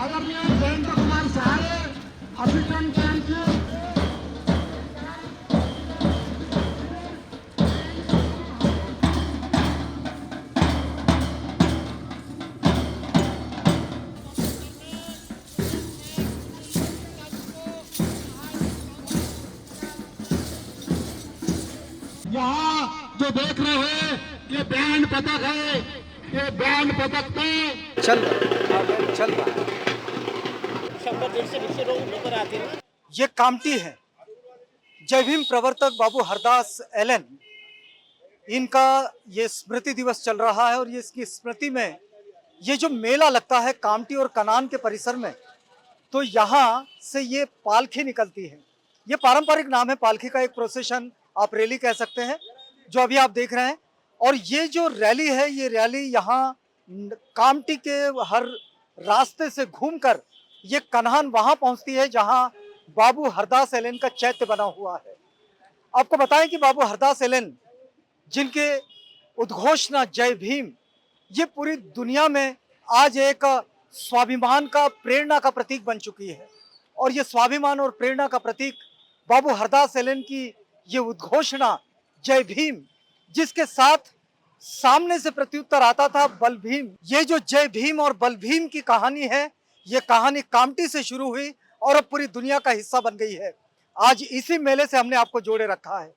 आदरणीय जयंत कुमार सहारे assistant camp यहाँ जो देख रहे हैं ये बैंड पदक है। ये बैंड पदक में चल रहा है। 100-150 लोग नजर आते हैं। ये कामटी है। जय भीम प्रवर्तक बाबू हरदास एलन, इनका ये स्मृति दिवस चल रहा है और ये इसकी स्मृति में ये जो मेला लगता है कामटी और कनान के परिसर में, तो यहाँ से ये पालकी निकलती है। ये पारंपरिक नाम है पालकी का, एक प्रोसेशन आप रैली कह सकते हैं, जो अभी आप देख रहे हैं। और ये जो रैली है, ये रैली यहाँ कामटी के हर रास्ते से घूमकर ये कन्हान वहां पहुंचती है जहां बाबू हरदास एलन का चैत्य बना हुआ है। आपको बताएं कि बाबू हरदास एलन, जिनके उद्घोषणा जय भीम, ये पूरी दुनिया में आज एक स्वाभिमान का, प्रेरणा का प्रतीक बन चुकी है। और ये स्वाभिमान और प्रेरणा का प्रतीक बाबू हरदास एलन की ये उद्घोषणा जय भीम, जिसके साथ सामने से प्रत्युत्तर आता था बल भीम। ये जो जय भीम और बल भीम की कहानी है, ये कहानी कामटी से शुरू हुई और अब पूरी दुनिया का हिस्सा बन गई है। आज इसी मेले से हमने आपको जोड़े रखा है।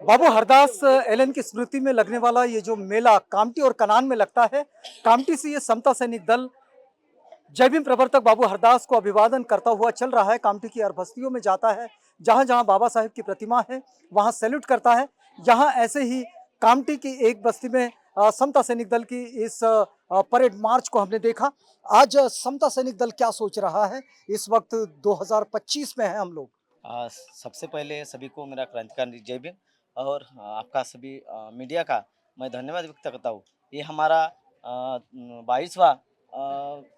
बाबू हरदास एलन की स्मृति में लगने वाला ये जो मेला कामटी और कनान में लगता है, कामटी से ये समता सैनिक दल जय भीम प्रवर्तक बाबू हरदास को अभिवादन करता हुआ चल रहा है। कामटी की हर बस्तियों में जाता है, जहां जहां बाबा साहेब की प्रतिमा है वहां सैल्यूट करता है। यहाँ ऐसे ही कामटी की एक बस्ती में समता सैनिक दल की इस परेड मार्च को हमने देखा। आज समता सैनिक दल क्या सोच रहा है, इस वक्त 2025 में है हम लोग। सबसे पहले सभी को मेरा क्रांतिकारी जय भीम और आपका सभी मीडिया का मैं धन्यवाद व्यक्त करता हूँ। ये हमारा 22वां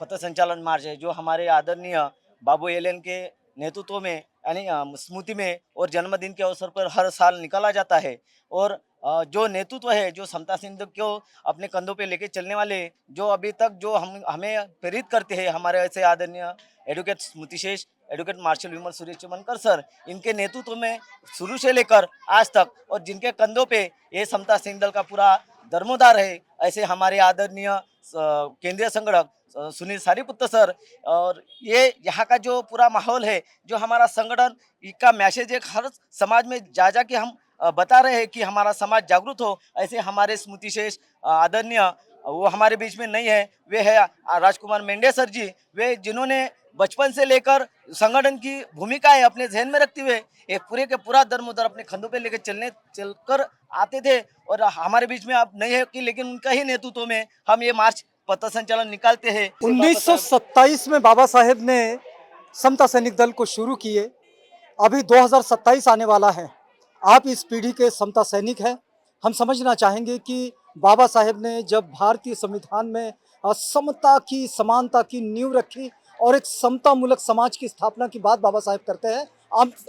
पथ संचालन मार्च है, जो हमारे आदरणीय बाबू एलन के नेतृत्व में यानी स्मृति में और जन्मदिन के अवसर पर हर साल निकाला जाता है। और जो नेतृत्व है, जो समता सिंह को अपने कंधों पे लेके चलने वाले, जो अभी तक जो हमें प्रेरित करते हैं, हमारे ऐसे आदरणीय एडवोकेट स्मृतिशेष, एडवोकेट मार्शल विमल सुरेश चमनकर सर, इनके नेतृत्व में शुरू से लेकर आज तक और जिनके कंधों पे ये समता सिंह दल का पूरा धर्मोदार है, ऐसे हमारे आदरणीय केंद्रीय संगठक सुनील सारीपुत्र सर। और ये यहाँ का जो पूरा माहौल है, जो हमारा संगठन का मैसेज एक हर समाज में जा के हम बता रहे हैं कि हमारा समाज जागरूक हो। ऐसे हमारे स्मृतिशेष आदरणीय वो हमारे बीच में नहीं है, वे है राजकुमार मेंढे सर जी, वे जिन्होंने बचपन से लेकर संगठन की भूमिका है अपने जहन में रखते हुए ये पूरे के पूरा धर्मोद्धार अपने कंधों पे लेकर चलकर आते थे। और हमारे बीच में अब नहीं है कि, लेकिन उनका ही नेतृत्व में हम ये मार्च पथ संचालन निकालते हैं। 1927 में बाबा साहेब ने समता सैनिक दल को शुरू किए, अभी 2027 आने वाला है। आप इस पीढ़ी के समता सैनिक हैं। हम समझना चाहेंगे कि बाबा साहेब ने जब भारतीय संविधान में समता की, समानता की नींव रखी और एक समता मूलक समाज की स्थापना की बात बाबा साहेब करते हैं।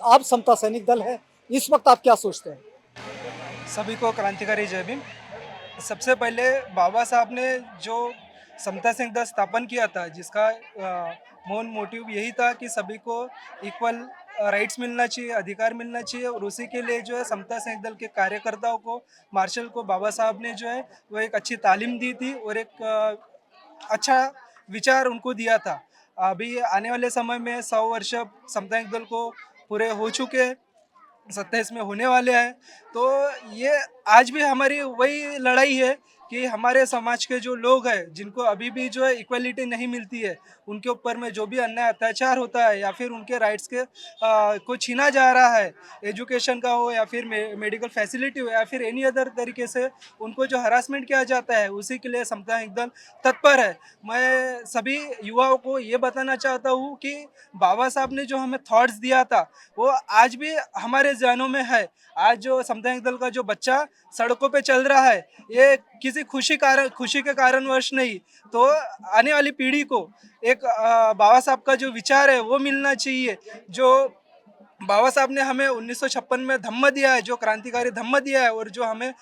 आप समता सैनिक दल है, इस वक्त आप क्या सोचते हैं? सभी को क्रांतिकारी जय भीम। सबसे पहले बाबा साहब ने जो समता सिंह दल स्थापन किया था, जिसका मेन मोटिव यही था कि सभी को इक्वल राइट्स मिलना चाहिए, अधिकार मिलना चाहिए। और उसी के लिए जो है समता सिंह दल के कार्यकर्ताओं को, मार्शल को बाबा साहब ने जो है वो एक अच्छी तालीम दी थी और एक अच्छा विचार उनको दिया था। अभी आने वाले समय में 100 वर्ष समता सिंह दल को पूरे हो चुके हैं, 27 में होने वाले हैं। तो ये आज भी हमारी वही लड़ाई है कि हमारे समाज के जो लोग हैं, जिनको अभी भी जो है इक्वलिटी नहीं मिलती है, उनके ऊपर में जो भी अन्याय अत्याचार होता है या फिर उनके राइट्स के को छीना जा रहा है, एजुकेशन का हो या फिर मेडिकल फैसिलिटी हो या फिर एनी अदर तरीके से उनको जो हरासमेंट किया जाता है, उसी के लिए समता सिंह दल तत्पर है। मैं सभी युवाओं को ये बताना चाहता हूँ कि बाबा साहब ने जो हमें थॉट्स दिया था वो आज भी हमारे जहनों में है। आज जो समता सिंह दल का जो बच्चा सड़कों पे चल रहा है, ये किसी खुशी के कारणवश नहीं, तो आने वाली पीढ़ी को एक बाबा साहब का जो विचार है वो मिलना चाहिए। जो बाबा साहब ने हमें 1956 में धम्म दिया है, जो क्रांतिकारी धम्म दिया है, और जो हमें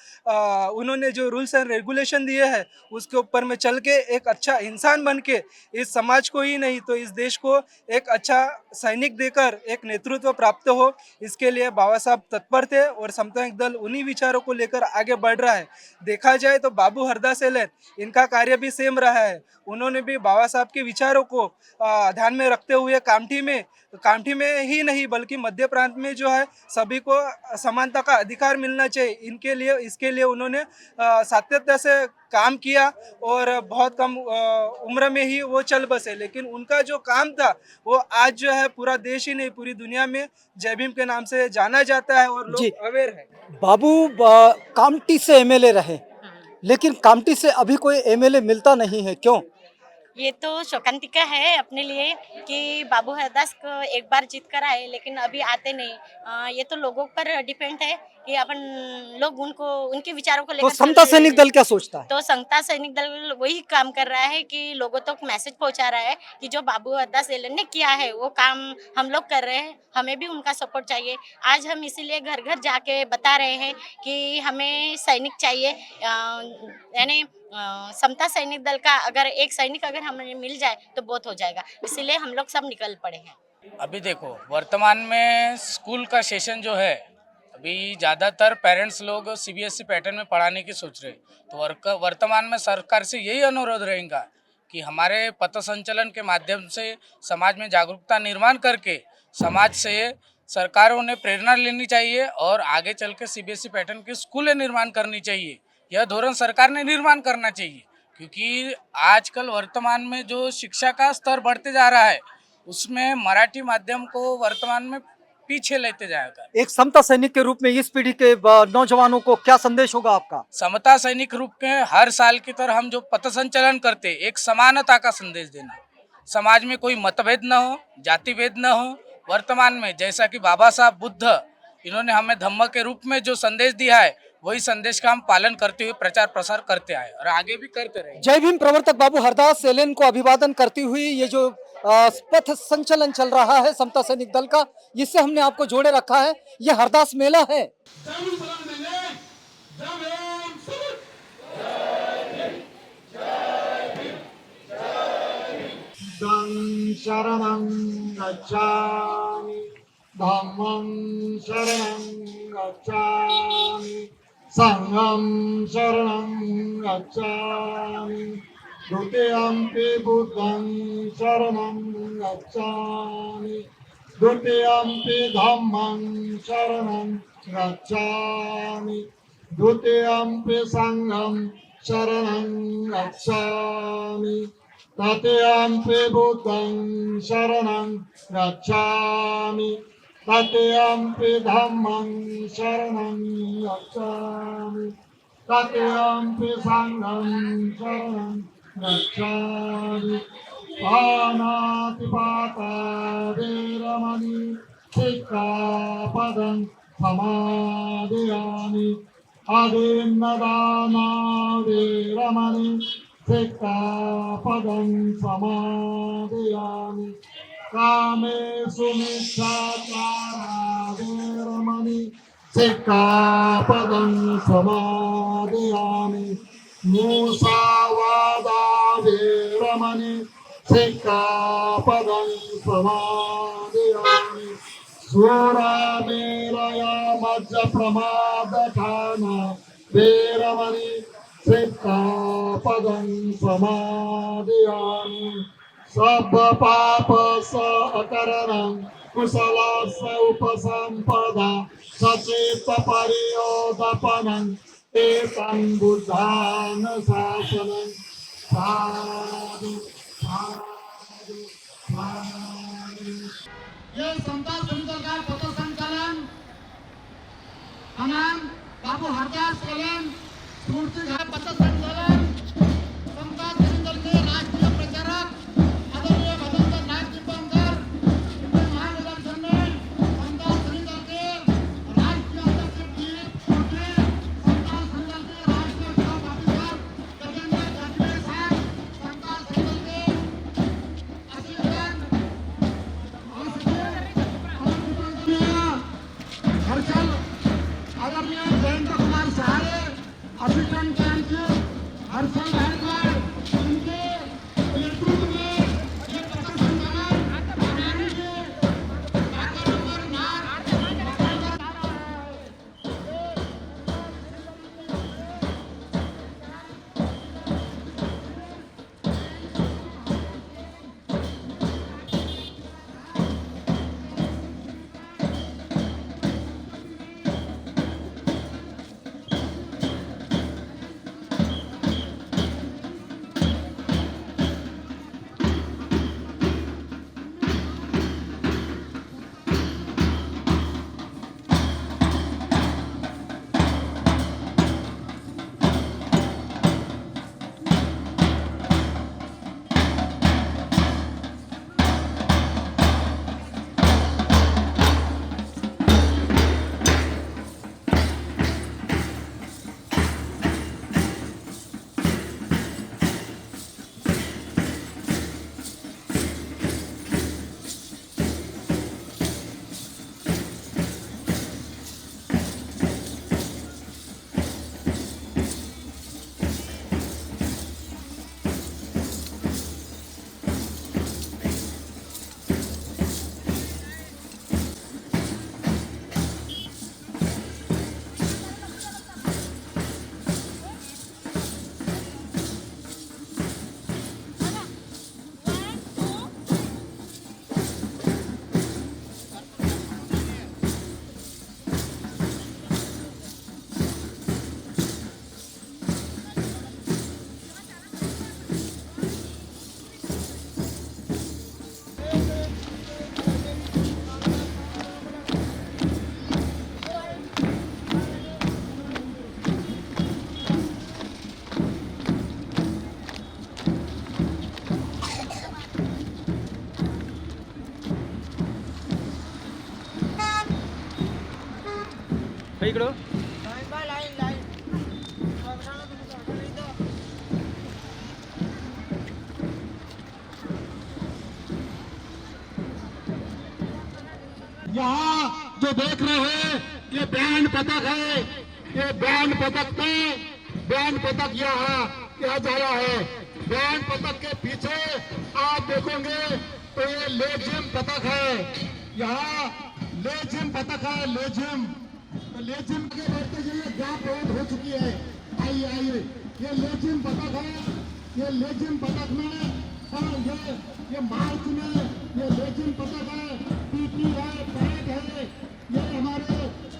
उन्होंने जो रूल्स एंड रेगुलेशन दिए हैं, उसके ऊपर में चल के एक अच्छा इंसान बन के इस समाज को ही नहीं तो इस देश को एक अच्छा सैनिक देकर एक नेतृत्व प्राप्त हो, इसके लिए बाबा साहब तत्पर थे। और समता सिंह दल उन्हीं विचारों को लेकर आगे बढ़ रहा है। देखा जाए तो बाबू हरदास एलन, इनका कार्य भी सेम रहा है। उन्होंने भी बाबा साहब के विचारों को ध्यान में रखते हुए कामठी में ही नहीं बल्कि मध्य प्रांत में जो है सभी को समानता का अधिकार मिलना चाहिए, इसके लिए उन्होंने सातत्य से काम किया और बहुत कम उम्र में ही वो चल बसे। लेकिन उनका जो काम था वो आज जो है पूरा देश ही नहीं पूरी दुनिया में जय भीम के नाम से जाना जाता है और लोग अवेयर है। बाबू कामटी से एमएलए रहे, लेकिन कामटी से अभी कोई एमएलए मिलता नहीं है, क्यों? ये तो शोकांतिका है अपने लिए कि बाबू हरदास को एक बार जीत कर आए लेकिन अभी आते नहीं। ये तो लोगों पर डिपेंड है कि अपन लोग उनके विचारों को तो लेकर समता सैनिक दल क्या सोचता है? तो समता सैनिक दल वही काम कर रहा है कि लोगों तक मैसेज पहुंचा रहा है कि जो बाबू हरदास एलन ने किया है वो काम हम लोग कर रहे हैं, हमें भी उनका सपोर्ट चाहिए। आज हम इसीलिए घर घर जाके बता रहे हैं कि हमें सैनिक चाहिए, यानी समता सैनिक दल का अगर एक सैनिक अगर हमें मिल जाए तो बहुत हो जाएगा, इसीलिए हम लोग सब निकल पड़े हैं। अभी देखो वर्तमान में स्कूल का सेशन जो है, अभी ज़्यादातर पेरेंट्स लोग सीबीएसई पैटर्न में पढ़ाने की सोच रहे हैं। तो वर्तमान में सरकार से यही अनुरोध रहेगा कि हमारे पथ संचलन के माध्यम से समाज में जागरूकता निर्माण करके समाज से सरकारों ने प्रेरणा लेनी चाहिए और आगे चल के सीबीएसई पैटर्न की स्कूलें निर्माण करनी चाहिए। यह धोरण सरकार ने निर्माण करना चाहिए, क्योंकि आजकल वर्तमान में जो शिक्षा का स्तर बढ़ते जा रहा है उसमें मराठी माध्यम को वर्तमान में पीछे लेते जाएगा। एक समता सैनिक के रूप में इस पीढ़ी के नौजवानों को क्या संदेश होगा आपका? समता सैनिक रूप में हर साल की तरह हम जो पथ संचलन करते, एक समानता का संदेश देना, समाज में कोई मतभेद न हो, जाति भेद न हो। वर्तमान में जैसा कि बाबा साहब बुद्ध इन्होंने हमें धम्म के रूप में जो संदेश दिया है, वही संदेश का हम पालन करते हुए प्रचार प्रसार करते आए और आगे भी करते रहेंगे। जय भीम प्रवर्तक बाबू हरदास एलन को अभिवादन करती हुई ये जो पथ संचलन चल रहा है समता सैनिक दल का, जिससे हमने आपको जोड़े रखा है, ये हरदास मेला है। जरूर सलाम देंगे। जय भीम सर। शरणं गच्छामि, धम्मं शरणं गच्छामि, संघं शरणं गच्छामि, द्वितीयंपि बुद्धं शरणं गच्छामि, द्वितीयंपि धम्मं शरणं गच्छामि, द्वितीयंपि संघं शरणं गच्छामि, तृतीयंपि बुद्धं शरणं गच्छामि, तृतीयंपि धम्मं शरणं गच्छामि, तृतीयंपि संघं शरणं गच्छामि। पानातिपाता वेरमणि सिक्खापदं समादयामि, अदीन्नदाना वेरमणि सिक्खापदं समादयामि, कामेषु मिथ्याचारा वेरमणि सिक्खापदं समादयामि, मुसावादा वेरमणि सिक्खापदं समादयामि, सूरामेरया मज्जप्रमादठाना वेरमणि सिक्खापदं समादयामि, सर्वपाप अकरणं कुशलस्य उपसम्पदा सचेत परियोदपनं एतं बुद्धानुशासनं साधु साधु साधु। ये समता सैनिक का पथ संचलन हमाम बाबू हरदास एलन स्फूर्ति पथ संचलन समता सैनिक दल के राष्ट्रीय प्रचारक आदरणीय भदंकर नायक दीपंकर महानिरीक्षण में समता सैनिक दल के राष्ट्रीय अध्यक्ष समता सैनिक दल के राष्ट्रीय सभापति गजेंद्र जाजवे साहब, समता सैनिक दल के हर्षल आदरणीय जयेंद्र कुमार सहारे, असिस्टेंट कैंप हर्षल गायकवाड़, इनके नेतृत्व में ये पथ संचलन हरियाणा के डाका नंबर 9 इकडं यहाँ जो देख रहे हैं ये बैंड पदक है। ये बैंड पदक में बैंड पदक यहाँ किया जा रहा है। बैंड पदक के पीछे आप देखोगे तो ये लेजिम पदक है। यहाँ लेजिम पदक है, लेजिम। तो लेजिम के बढ़ते जाइए, गैप बहुत हो चुकी है। आइए आइए, ये लेजिम पदक है। ये लेजिम पदक में ये मार्च में ये लेजिम पदक है, पीटी है, पैड है। ये हमारे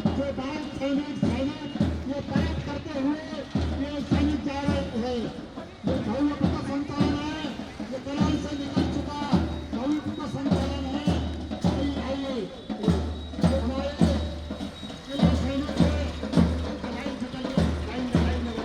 जो बाल सैनिक ये पैड करते हुए ये सैनिक जा रहे हैं। ये भव्य पथ संचालन है, ये करार से निकल चुका भव्य पथ संचालन है। आइए आइए, ये हमारे ये सैनिक है। लाइन से चलिए, लाइन में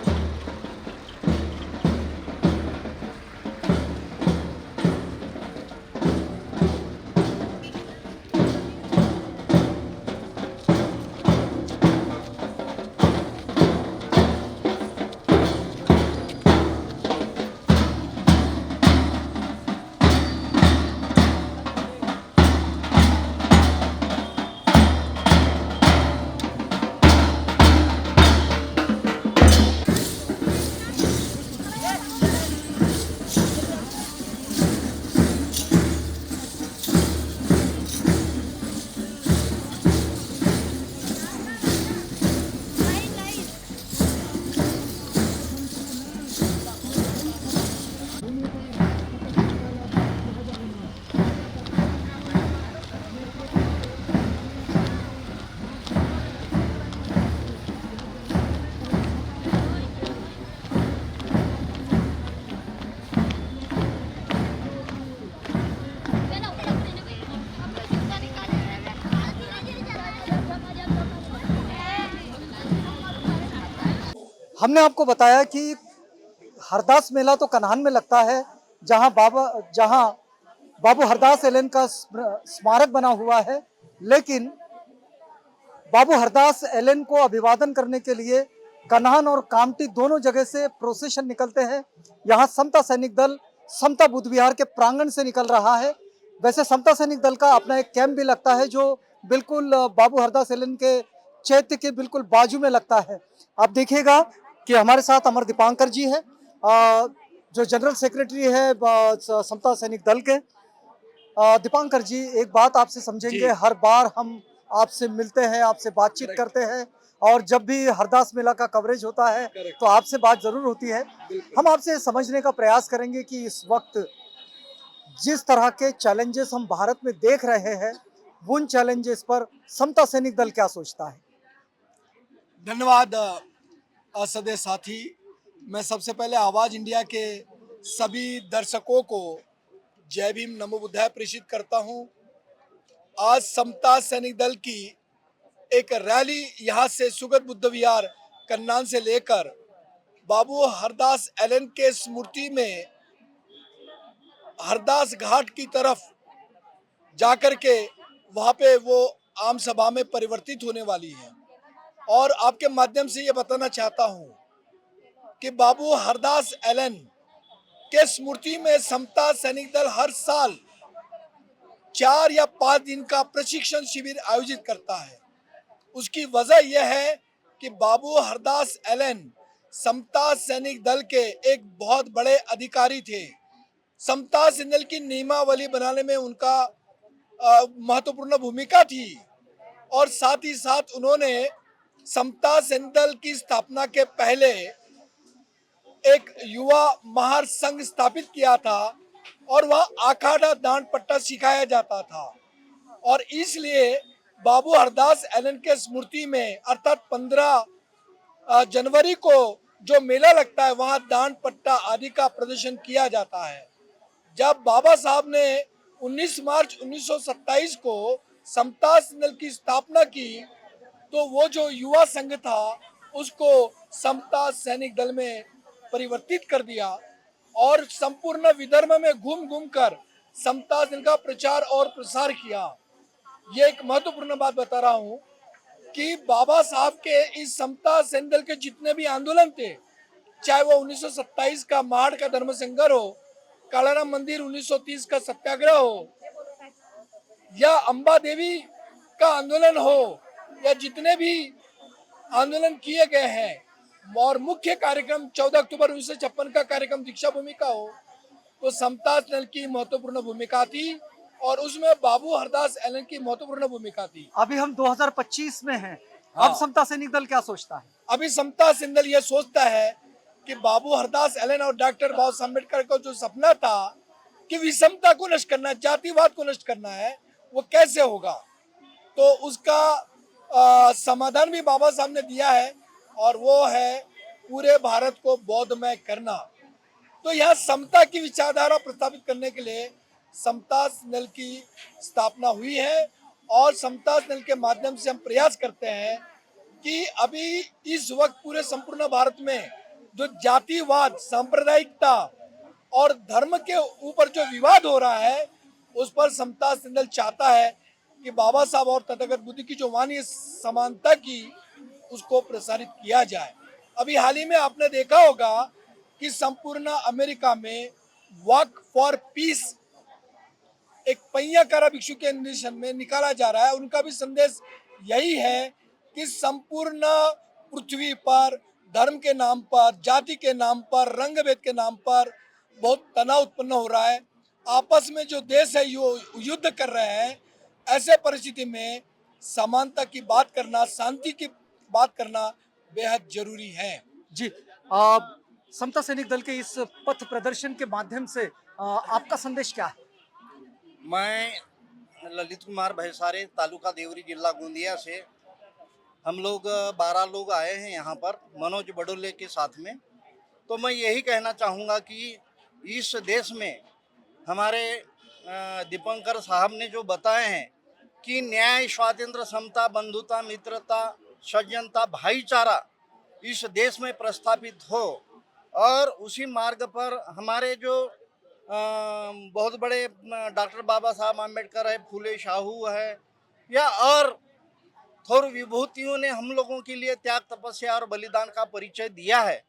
हमने आपको बताया कि हरदास मेला तो कन्हान में लगता है, जहां बाबू हरदास एलन का स्मारक बना हुआ है। लेकिन बाबू हरदास एलन को अभिवादन करने के लिए कन्हान और कामटी दोनों जगह से प्रोसेशन निकलते हैं। यहाँ समता सैनिक दल समता बुद्ध विहार के प्रांगण से निकल रहा है। वैसे समता सैनिक दल का अपना एक कैंप भी लगता है जो बिल्कुल बाबू हरदास एलन के चैत्य के बिल्कुल बाजू में लगता है। आप देखिएगा कि हमारे साथ अमर दीपांकर जी है, जो जनरल सेक्रेटरी है समता सैनिक दल के। दीपांकर जी, एक बात आपसे समझेंगे, हर बार हम आपसे मिलते हैं, आपसे बातचीत करते हैं, और जब भी हरदास मेला का कवरेज होता है तो आपसे बात जरूर होती है। हम आपसे समझने का प्रयास करेंगे कि इस वक्त जिस तरह के चैलेंजेस हम भारत में देख रहे हैं, उन चैलेंजेस पर समता सैनिक दल क्या सोचता है। धन्यवाद असदे साथी। मैं सबसे पहले आवाज़ इंडिया के सभी दर्शकों को जय भीम नमो बुद्धाय प्रेषित करता हूं। आज समता सैनिक दल की एक रैली यहाँ से सुगत बुद्ध विहार कन्नान से लेकर बाबू हरदास एलन के स्मृति में हरदास घाट की तरफ जाकर के वहाँ पे वो आम सभा में परिवर्तित होने वाली है। और आपके माध्यम से ये बताना चाहता हूँ कि बाबू हरदास एलन के स्मृति में समता सैनिक दल हर साल 4 या 5 दिन का प्रशिक्षण शिविर आयोजित करता है। उसकी वजह यह है कि बाबू हरदास एलन समता सैनिक दल के एक बहुत बड़े अधिकारी थे। समता सैनिक दल की नियमावली बनाने में उनका महत्वपूर्ण भूमिका थी, और साथ ही साथ उन्होंने समता सैनिक दल की स्थापना के पहले एक युवा महार संघ स्थापित किया था, और वह अखाड़ा दांड पट्टा सिखाया जाता था। और इसलिए बाबू हरदास एलन के स्मृति में अर्थात 15 जनवरी को जो मेला लगता है वहाँ दांड पट्टा आदि का प्रदर्शन किया जाता है। जब बाबा साहब ने 19 मार्च 1927 को समता सैनिक दल की स्थापना की तो वो जो युवा संघ था उसको समता सैनिक दल में परिवर्तित कर दिया, और संपूर्ण विदर्भ में घूम घूम कर समता सैनिक का प्रचार और प्रसार किया। ये एक महत्वपूर्ण बात बता रहा हूँ कि बाबा साहब के इस समता सेनदल के जितने भी आंदोलन थे, चाहे वो 1927 का माड़ का धर्म संघर्ष हो, कालाराम मंदिर 1930 का सत्याग्रह हो, या अंबा देवी का आंदोलन हो, या जितने भी आंदोलन किए गए हैं, और मुख्य कार्यक्रम 14 अक्टूबर 1956 का कार्यक्रम दीक्षा भूमि का हो, तो समता सेनदल की महत्वपूर्ण भूमिका थी और उसमें बाबू हरदास एलन की महत्वपूर्ण भूमिका थी। अभी हम 2025 में हैं। हाँ। अब समता सैनिक दल क्या सोचता है? अभी समता सेनदल ये सोचता है कि बाबू हरदास एलन और डॉक्टर बाबा साहब अम्बेडकर का जो सपना था कि विषमता को नष्ट करना, जातिवाद को नष्ट करना है, वो कैसे होगा, तो उसका समाधान भी बाबा साहब ने दिया है और वो है पूरे भारत को बौद्धमय करना। तो यहाँ समता की विचारधारा प्रस्तावित करने के लिए समता सेनदल की स्थापना हुई है और समता सेनदल के माध्यम से हम प्रयास करते हैं कि अभी इस वक्त पूरे संपूर्ण भारत में जो जातिवाद, सांप्रदायिकता और धर्म के ऊपर जो विवाद हो रहा है, उस पर समता सेनदल चाहता है कि बाबा साहब और तथागत बुद्ध की जो वाणी समानता की, उसको प्रसारित किया जाए। अभी हाल ही में आपने देखा होगा कि संपूर्ण अमेरिका में वॉक फॉर पीस एक पहियाकारा भिक्षु के निर्देशन में निकाला जा रहा है। उनका भी संदेश यही है कि संपूर्ण पृथ्वी पर धर्म के नाम पर, जाति के नाम पर, रंग भेद के नाम पर बहुत तनाव उत्पन्न हो रहा है। आपस में जो देश है युद्ध कर रहे हैं। ऐसे परिस्थिति में समानता की बात करना, शांति की बात करना बेहद जरूरी है। जी, समता सैनिक दल के इस पथ प्रदर्शन के माध्यम से आपका संदेश क्या है? मैं ललित कुमार भैसारे, तालुका देवरी, जिला गोंदिया से हम लोग 12 लोग आए हैं यहाँ पर मनोज बडोले के साथ में। तो मैं यही कहना चाहूँगा कि इस देश में हमारे दीपंकर साहब ने जो बताए हैं कि न्याय, स्वातंत्र्य, समता, बंधुता, मित्रता, सज्जनता, भाईचारा इस देश में प्रस्थापित हो और उसी मार्ग पर हमारे जो बहुत बड़े डॉक्टर बाबा साहब अम्बेडकर है, फूले शाहू है, या और थोर विभूतियों ने हम लोगों के लिए त्याग, तपस्या और बलिदान का परिचय दिया है।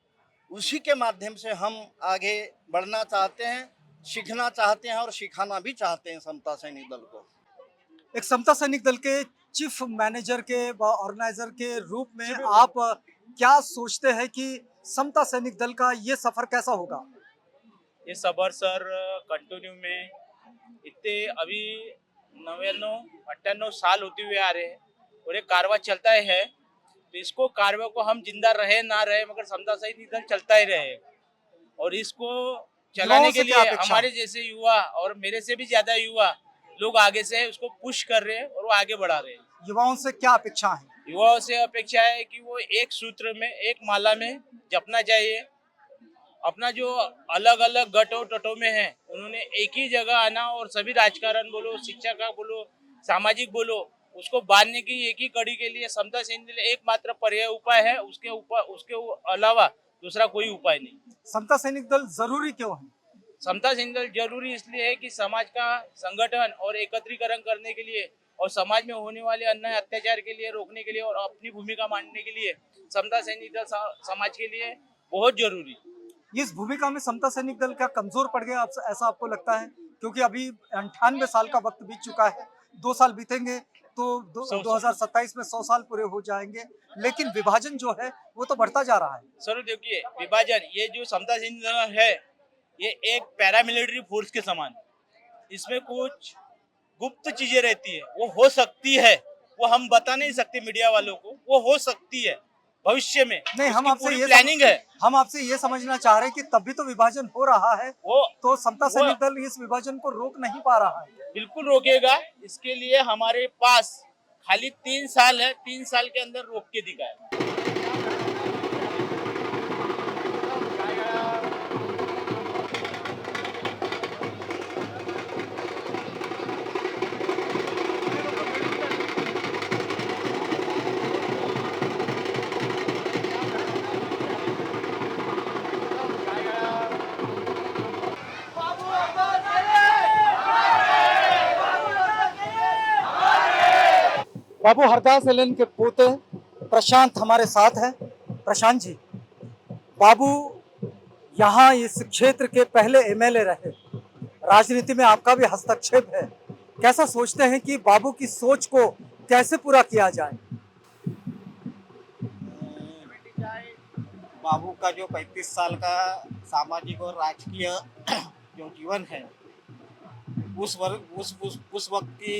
उसी के माध्यम से हम आगे बढ़ना चाहते हैं, सीखना चाहते हैं और सिखाना भी चाहते हैं समता सैनिक दल को। एक समता सैनिक दल के चीफ मैनेजर के ऑर्गेनाइजर के रूप में आप क्या सोचते हैं कि समता सैनिक दल का ये सफर कैसा होगा? ये सफर सर कंटिन्यू में इतने अभी 99-98 साल होते हुए आ रहे हैं और ये कारवा चलता है, तो इसको कारवा को हम जिंदा रहे ना रहे मगर समता सैनिक दल चलता ही रहे। और इसको चलाने के लिए हमारे जैसे युवा और मेरे से भी ज्यादा युवा लोग आगे से उसको पुश कर रहे हैं और वो आगे बढ़ा रहे हैं। युवाओं से क्या अपेक्षा है? युवाओं से अपेक्षा है कि वो एक सूत्र में, एक माला में जपना चाहिए। अपना जो अलग अलग गटों टटों में है उन्होंने एक ही जगह आना और सभी राजकारण बोलो, शिक्षा का बोलो, सामाजिक बोलो, उसको बांधने की एक ही कड़ी के लिए समता सैनिक दल एकमात्र पर्याय उपाय है। उसके अलावा दूसरा कोई उपाय नहीं। समता सैनिक दल जरूरी क्यों है? समता सैनिक दल जरूरी इसलिए है कि समाज का संगठन और एकत्रीकरण करने के लिए और समाज में होने वाले अन्याय अत्याचार के लिए रोकने के लिए और अपनी भूमिका मानने के लिए समता सैनिक दल समाज के लिए बहुत जरूरी। इस भूमिका में समता सैनिक दल क्या कमजोर पड़ गया ऐसा आपको लगता है? क्योंकि अभी 98 साल का वक्त बीत चुका है, 2 साल बीतेंगे तो 2027 में 100 साल पूरे हो जाएंगे, लेकिन विभाजन जो है वो तो बढ़ता जा रहा है। सर देखिए, विभाजन, ये जो समता सैनिक दल है ये एक पैरामिलिट्री फोर्स के समान, इसमें कुछ गुप्त चीजें रहती है, वो हो सकती है, वो हम बता नहीं सकते मीडिया वालों को, वो हो सकती है भविष्य में। नहीं, हम आपसे ये प्लानिंग है। हम आपसे ये समझना चाह रहे हैं कि तब भी तो विभाजन हो रहा है, तो समता सैनिक दल इस विभाजन को रोक नहीं पा रहा है। बिल्कुल रोकेगा। इसके लिए हमारे पास खाली 3 साल है, 3 साल के अंदर रोक के दिखाए। बाबू हरदास एलन के पोते प्रशांत हमारे साथ हैं। प्रशांत जी, बाबू यहाँ इस क्षेत्र के पहले एमएलए रहे, राजनीति में आपका भी हस्तक्षेप है। कैसा सोचते हैं कि बाबू की सोच को कैसे पूरा किया जाए? बाबू का जो 35 साल का सामाजिक और राजकीय जो जीवन है, उस वक्त की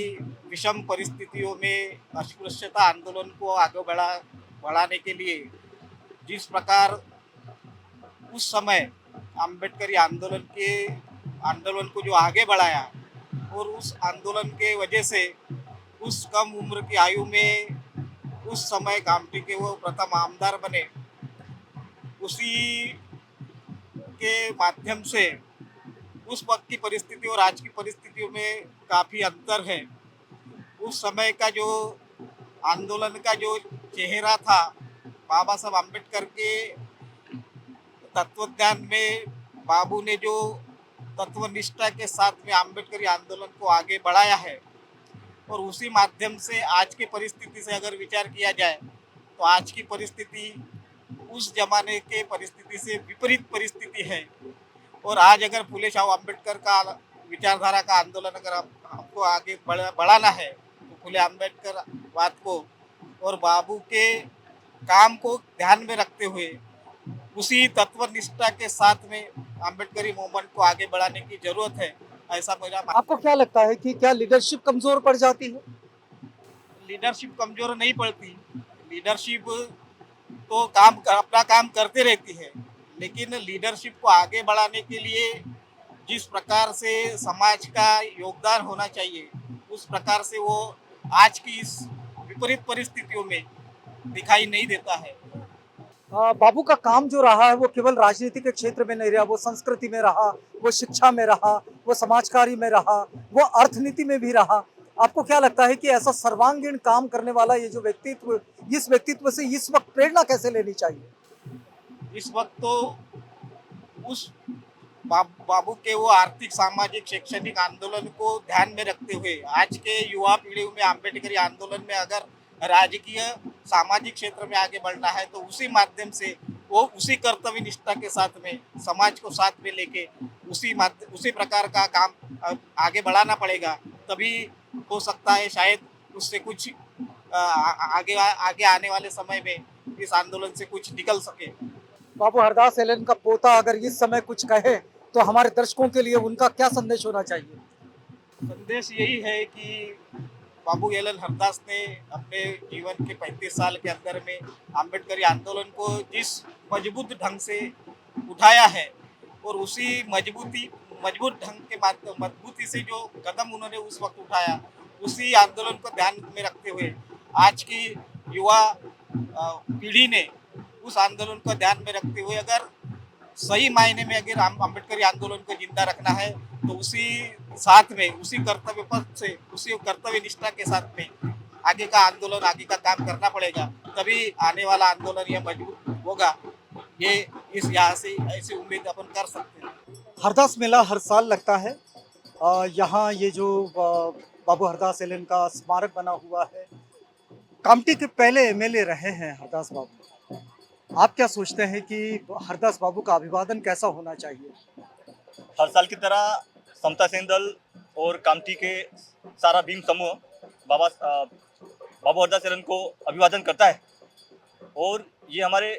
विषम परिस्थितियों में अस्पृश्यता आंदोलन को आगे बढ़ाने के लिए जिस प्रकार उस समय अम्बेडकरी आंदोलन को जो आगे बढ़ाया और उस आंदोलन के वजह से उस कम उम्र की आयु में उस समय कामठी के वो प्रथम आमदार बने, उसी के माध्यम से उस वक्त की परिस्थिति और आज की परिस्थितियों में काफ़ी अंतर है। उस समय का जो आंदोलन का जो चेहरा था, बाबा साहब अम्बेडकर के तत्वज्ञान में बाबू ने जो तत्वनिष्ठा के साथ में अम्बेडकरी आंदोलन को आगे बढ़ाया है, और उसी माध्यम से आज की परिस्थिति से अगर विचार किया जाए तो आज की परिस्थिति उस जमाने के परिस्थिति से विपरीत परिस्थिति है। और आज अगर फुले शाह अम्बेडकर का विचारधारा का आंदोलन अगर हमको आगे बढ़ाना है तो फुले अम्बेडकर बात को और बाबू के काम को ध्यान में रखते हुए उसी तत्वनिष्ठा के साथ में अम्बेडकरी मूवमेंट को आगे बढ़ाने की जरूरत है, ऐसा मेरा मानना है। आपको क्या लगता है कि क्या लीडरशिप कमजोर पड़ जाती है? लीडरशिप कमजोर नहीं पड़ती, लीडरशिप तो अपना काम करते रहती है, लेकिन लीडरशिप को आगे बढ़ाने के लिए जिस प्रकार से समाज का योगदान होना चाहिए उस प्रकार से वो आज की इस विपरीत परिस्थितियों में दिखाई नहीं देता है। बाबू का काम जो रहा है वो केवल राजनीति के क्षेत्र में नहीं रहा, वो संस्कृति में रहा, वो शिक्षा में रहा, वो समाजकारी में रहा, वो अर्थनीति में भी रहा। आपको क्या लगता है कि ऐसा सर्वांगीण काम करने वाला ये जो व्यक्तित्व, इस व्यक्तित्व से इस वक्त प्रेरणा कैसे लेनी चाहिए? इस वक्त तो उस बाबू के वो आर्थिक, सामाजिक, शैक्षणिक आंदोलन को ध्यान में रखते हुए आज के युवा पीढ़ी में अम्बेडकरी आंदोलन में अगर राजकीय सामाजिक क्षेत्र में आगे बढ़ना है तो उसी माध्यम से वो उसी कर्तव्य निष्ठा के साथ में समाज को साथ में लेके उसी प्रकार का काम आगे बढ़ाना पड़ेगा, तभी हो सकता है शायद उससे कुछ आगे आने वाले समय में इस आंदोलन से कुछ निकल सके। बाबू हरदास एलन का पोता अगर इस समय कुछ कहे तो हमारे दर्शकों के लिए उनका क्या संदेश होना चाहिए? संदेश यही है कि बाबू एलन हरदास ने अपने जीवन के 35 साल के अंदर में अम्बेडकरी आंदोलन को जिस मजबूत ढंग से उठाया है और उसी मजबूत ढंग के मजबूती से जो कदम उन्होंने उस वक्त उठाया, उसी आंदोलन को ध्यान में रखते हुए आज की युवा पीढ़ी ने उस आंदोलन को ध्यान में रखते हुए अगर सही मायने में अगर अम्बेडकरी आंदोलन को जिंदा रखना है तो उसी साथ में उसी कर्तव्य पथ से उसी कर्तव्य निष्ठा के साथ में आगे का आंदोलन, आगे का काम करना पड़ेगा, तभी आने वाला आंदोलन यह मजबूत होगा। ये इस यहाँ से ऐसी उम्मीद अपन कर सकते हैं। हरदास मेला हर साल लगता है। यहाँ ये जो बाबू हरदास एलन का स्मारक बना हुआ है, कामठी के पहले एमएलए रहे हैं हरदास बाबू। आप क्या सोचते हैं कि हरदास बाबू का अभिवादन कैसा होना चाहिए? हर साल की तरह समता सैनिक दल और कामठी के सारा भीम समूह बाबू हरदास एलन को अभिवादन करता है, और ये हमारे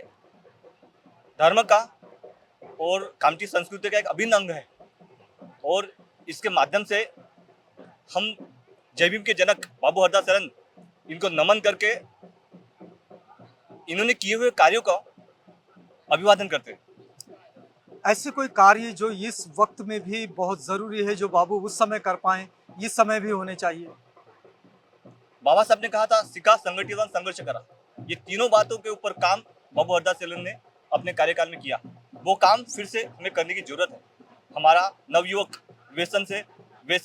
धर्म का और कामठी संस्कृति का एक अभिन्न अंग है। और इसके माध्यम से हम जय भीम के जनक बाबू हरदास एलन इनको नमन करके इन्होंने किए हुए कार्यों का अभिवादन करते हैं। ऐसे कोई कार्य जो इस वक्त में भी बहुत जरूरी है, जो बाबू उस समय कर पाए, इस समय भी होने चाहिए? बाबा साहब ने कहा था सिखा, संगठित, संघर्ष करा। ये तीनों बातों के ऊपर काम बाबू हरदास एलन ने अपने कार्यकाल में किया। वो काम फिर से हमें करने की जरूरत है। हमारा नवयुवक व्यसन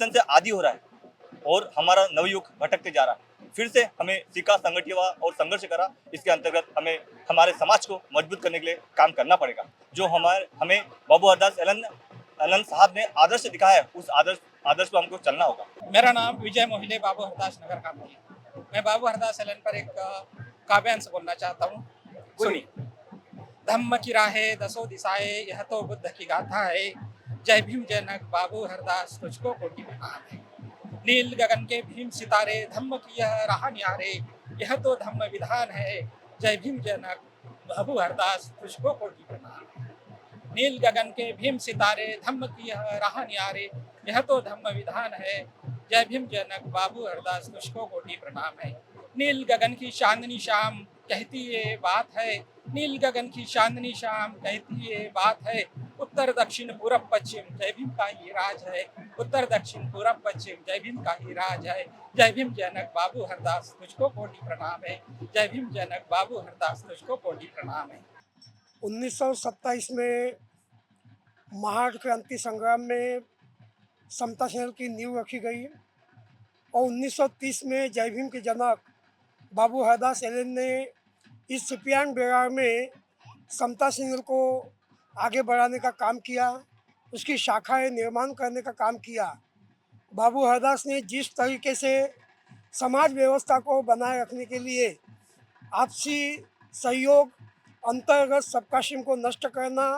से आदी हो रहा है और हमारा नवयुवक भटकते जा रहा है। फिर से हमें सिखा, संगठित और संघर्ष करा। इसके अंतर्गत हमें हमारे समाज को मजबूत करने के लिए काम करना पड़ेगा। जो हमें बाबू हरदास एलन साहब ने आदर्श दिखाया है, उस आदर्श पर हमको चलना होगा। मेरा नाम विजय मोहिले, बाबू हरदास नगर कामठी। मैं बाबू हरदास एलन पर एक काव्यांश बोलना चाहता हूँ। सुनिए। धम्म की राहें दसों दिशाएं, यह तो बुद्ध की गाथा है। जय भीम जनक बाबू हरदास, तुझको कोटि प्रणाम है। नील गगन के भीम सितारे, धम्म की यह राह न्यारे, यह तो धम्म विधान है। जय भीम जनक बाबू हरदास, तुझको कोटि प्रणाम है। नील गगन के भीम सितारे, धम्म की यह राह न्यारे, यह तो धम्म विधान है। जय भीम जनक बाबू हरदास, तुझको कोटि प्रणाम है। नील गगन की चांदनी शाम कहती ये बात है, नील गगन की चांदनी शाम कहती ये बात है। उत्तर दक्षिण पूरब पश्चिम जय भीम का ही राज है। उत्तर दक्षिण पूरब पश्चिम जय भीम का ही राज है। जय भीम जनक बाबू हरदास, तुझको कोटि प्रणाम है। जय भीम जनक बाबू हरदास, तुझको कोटि प्रणाम है। 1927 में महान क्रांति संग्राम में समता चैनल की नींव रखी गई और 1930 में जय भीम के जनक बाबू हरदास एलन ने इस सिपियान बेरार में समता चैनल को आगे बढ़ाने का काम किया, उसकी शाखाएं निर्माण करने का काम किया। बाबू हरदास ने जिस तरीके से समाज व्यवस्था को बनाए रखने के लिए आपसी सहयोग, अंतर्गत सबकाशिम को नष्ट करना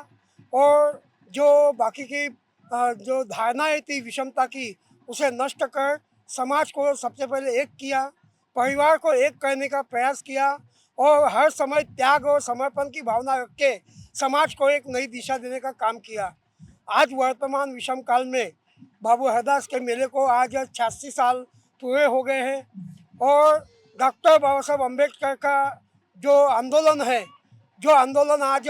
और जो बाकी की जो धारणाएं थी विषमता की, उसे नष्ट कर समाज को सबसे पहले एक किया, परिवार को एक करने का प्रयास किया और हर समय त्याग और समर्पण की भावना रख के समाज को एक नई दिशा देने का काम किया। आज वर्तमान विषम काल में बाबू हरदास के मेले को आज 86 साल पूरे हो गए हैं और डॉक्टर बाबा साहब अम्बेडकर का जो आंदोलन है, जो आंदोलन आज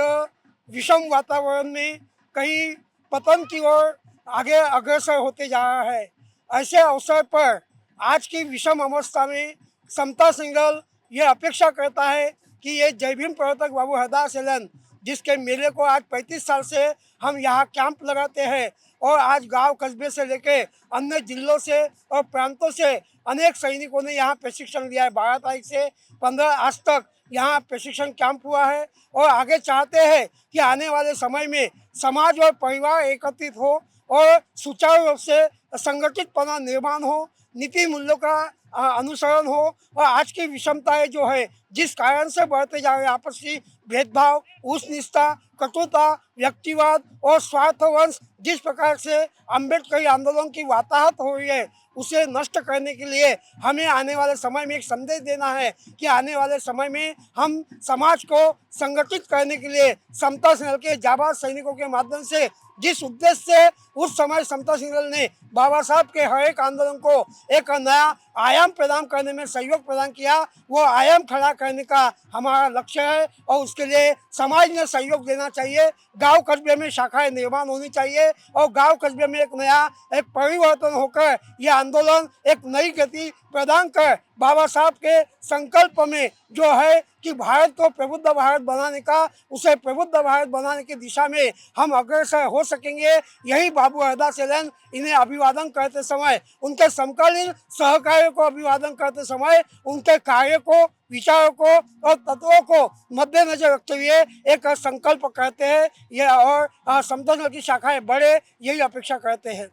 विषम वातावरण में कहीं पतन की ओर आगे अग्रसर होते जा रहा है, ऐसे अवसर पर आज की विषम अवस्था में समता संघ ये अपेक्षा करता है कि ये जय भीम प्रवर्तक बाबू हरदास एलन, जिसके मेले को आज 35 साल से हम यहाँ कैंप लगाते हैं और आज गांव कस्बे से लेके अन्य जिलों से और प्रांतों से अनेक सैनिकों ने यहाँ प्रशिक्षण लिया है। 12 तारीख से 15 आज तक यहाँ प्रशिक्षण कैंप हुआ है और आगे चाहते हैं कि आने वाले समय में समाज और परिवार एकत्रित हो और सुचारू रूप से संगठितपना निर्माण हो, नीति मूल्यों का अनुसरण हो और आज की विषमताएं जो है जिस कारण से बढ़ते जा रहे आपसी भेदभाव, उच्च निष्ठा, कटुता, व्यक्तिवाद और स्वार्थवंश जिस प्रकार से अम्बेडकरी आंदोलन की वाताहत हो रही है, उसे नष्ट करने के लिए हमें आने वाले समय में एक संदेश देना है कि आने वाले समय में हम समाज को संगठित करने के लिए समता संघ के जाबाज सैनिकों के माध्यम से जिस उद्देश्य से उस समय समता संघ ने बाबा साहब के हर एक आंदोलन को एक नया आयाम प्रदान करने में सहयोग प्रदान किया, वो आयाम खड़ा करने का हमारा लक्ष्य है और उसके लिए समाज ने सहयोग देना चाहिए। गांव कस्बे में शाखाएं निर्माण होनी चाहिए और गांव कस्बे में एक नया एक परिवर्तन होकर यह आंदोलन एक नई गति प्रदान कर बाबा साहब के संकल्प में जो है कि भारत को प्रबुद्ध भारत बनाने का, उसे प्रबुद्ध भारत बनाने की दिशा में हम अग्रसर हो सकेंगे। यही बाबू हरदास एलन इन्हें अभिवादन करते समय, उनके समकालीन सहकार्यों को अभिवादन करते समय उनके कार्य को, विचारों को और तत्वों को मद्देनजर रखते हुए एक संकल्प करते हैं ये और समता की शाखाएं बढ़े, यही अपेक्षा करते हैं।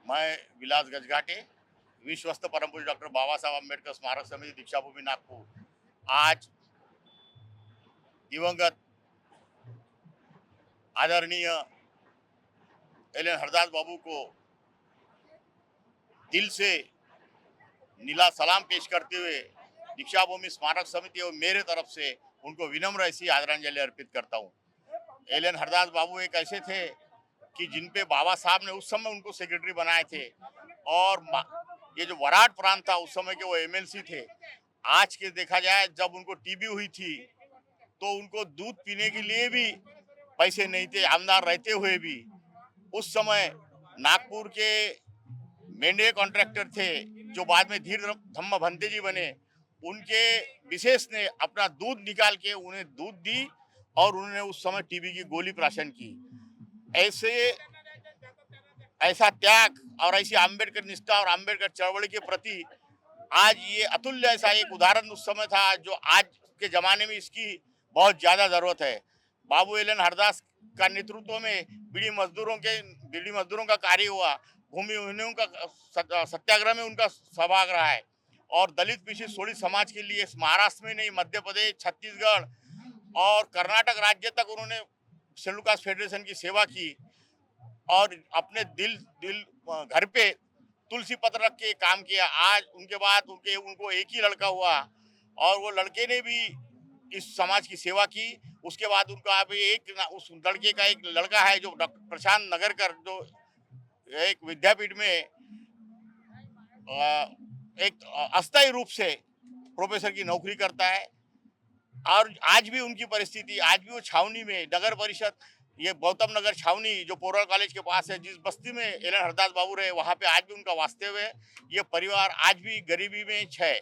मैं विलास गजघाटे, विश्वस्त परम पूज्य डॉक्टर बाबा साहब अम्बेडकर स्मारक समिति दीक्षाभूमि नागपुर, आज दिवंगत आदरणीय एलन हरदास बाबू को दिल से नीला सलाम पेश करते हुए दीक्षाभूमि स्मारक समिति और मेरे तरफ से उनको विनम्र ऐसी आदरांजलि अर्पित करता हूँ। एलन हरदास बाबू एक ऐसे थे कि जिन पे बाबा साहब ने उस समय उनको सेक्रेटरी बनाए थे और ये जो वराट प्रांत था उस समय के वो एमएलसी थे। आज के देखा जाए जब उनको टीबी हुई थी तो उनको दूध पीने के लिए भी पैसे नहीं थे, आमदार रहते हुए भी। उस समय नागपुर के मेंढे कॉन्ट्रैक्टर थे जो बाद में धीर धम्म भंते जी बने, उनके विशेष ने अपना दूध निकाल के उन्हें दूध दी और उन्होंने उस समय टीबी की गोली प्राशन की। ऐसा त्याग और ऐसी अम्बेडकर निष्ठा और अम्बेडकर चळवळी के प्रति आज ये अतुल्य ऐसा एक उदाहरण उस समय था जो आज के जमाने में इसकी बहुत ज्यादा जरूरत है। बाबू एलन हरदास का नेतृत्व में बीड़ी मजदूरों का कार्य हुआ, भूमिहीनों का सत्याग्रह में उनका सहभाग रहा है और दलित पिछड़े शोषित समाज के लिए महाराष्ट्र में नहीं, मध्य प्रदेश, छत्तीसगढ़ और कर्नाटक राज्य तक उन्होंने शेड्यूल कास्ट फेडरेशन की सेवा की और अपने दिल घर पे तुलसी पत्र रख के काम किया। आज उनके बाद उनको एक ही लड़का हुआ और वो लड़के ने भी इस समाज की सेवा की। उसके बाद उनका अभी उस लड़के का एक लड़का है जो डॉक्टर प्रशांत नगरकर, जो एक विद्यापीठ में एक अस्थायी रूप से प्रोफेसर की नौकरी करता है। और आज भी उनकी परिस्थिति, आज भी वो छावनी में नगर परिषद, ये गौतम नगर छावनी जो पोरल कॉलेज के पास है, जिस बस्ती में एलन हरदास बाबू रहे, वहाँ पे आज भी उनका वास्तव्य है। ये परिवार आज भी गरीबी में है।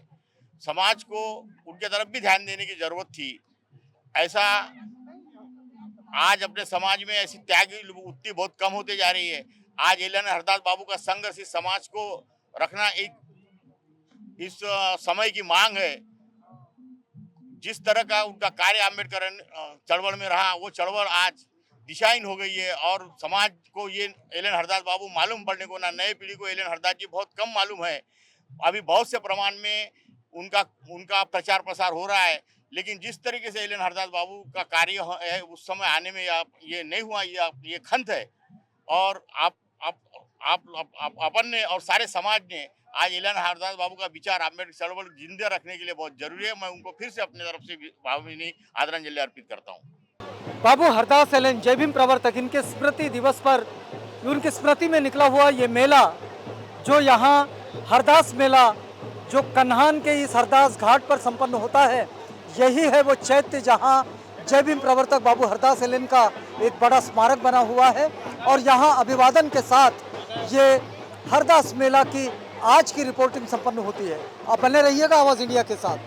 समाज को उनके तरफ भी ध्यान देने की जरूरत थी। ऐसा आज अपने समाज में ऐसी त्यागी वृत्ति बहुत कम होते जा रही है। आज एलन हरदास बाबू का संघर्ष इस समाज को रखना एक इस समय की मांग है। जिस तरह का उनका कार्य अम्बेडकर चळवळ में रहा, वो चळवळ आज दिशाहीन हो गई है और समाज को ये एलन हरदास बाबू मालूम पड़ने को ना, नए पीढ़ी को एलन हरदास जी बहुत कम मालूम है। अभी बहुत से प्रमाण में उनका प्रचार प्रसार हो रहा है, लेकिन जिस तरीके से एलन हरदास बाबू का कार्य है उस समय आने में ये नहीं हुआ, ये खंत है। और अपन ने और सारे समाज ने आज एलन हरदास बाबू का विचार अम्बेडकर चळवळ जिंदा रखने के लिए बहुत जरूरी है। मैं उनको फिर से अपने तरफ से भावभीनी आदरांजलि अर्पित करता हूँ। बाबू हरदास एलन जय भीम प्रवर्तक, इनके स्मृति दिवस पर उनकी स्मृति में निकला हुआ ये मेला, जो यहाँ हरदास मेला जो कन्हान के इस हरदास घाट पर संपन्न होता है, यही है वो चैत्य जहाँ जय भीम प्रवर्तक बाबू हरदास एलन का एक बड़ा स्मारक बना हुआ है। और यहाँ अभिवादन के साथ ये हरदास मेला की आज की रिपोर्टिंग संपन्न होती है। आप बने रहिएगा आवाज़ इंडिया के साथ।